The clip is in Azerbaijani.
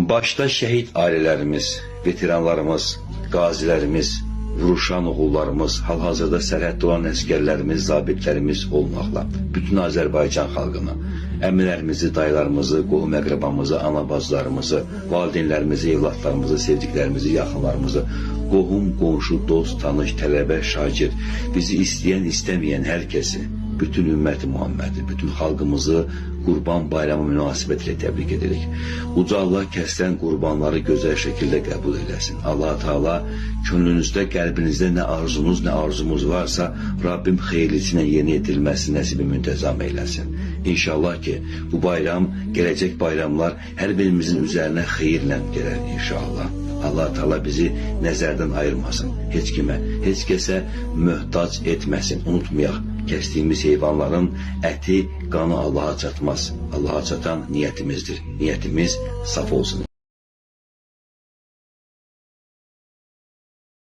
Başda şəhid ailələrimiz, veteranlarımız, qazilərimiz, vuruşan oğullarımız, hal-hazırda sərhəddə olan əsgərlərimiz, zabitlərimiz olmaqla bütün Azərbaycan xalqını, əmilərimizi, dayılarımızı, qohum-əqrəbamızı, ana-bacılarımızı, valideynlərimizi, evlatlarımızı, sevdiklərimizi, yaxınlarımızı, qohum, qonşu, dost, tanış, tələbə, şagird, bizi istəyən, istəməyən hər kəsi, bütün ümməti Muhammədi, bütün xalqımızı Qurban Bayramı münasibətilə təbrik edirik. Uca Allah kəsilən qurbanları gözəl şəkildə qəbul eləsin. Allah Teala könlünüzdə, qəlbinizdə nə arzunuz, nə arzumuz varsa, Rabbim xeyirlisi ilə yeni edilməsi nəsibi müntəzam eyləsin. İnşallah ki, bu bayram, gələcək bayramlar hər birimizin üzərinə xeyirlə gələr inşallah. Allah Teala bizi nəzərdən ayırmasın. Heç kimə, heç kəsə möhtac etməsin. Unutmayaq, kəsdiyimiz heyvanların əti, qanı Allaha çatmaz. Allaha çatan niyyətimizdir. Niyyətimiz saf olsun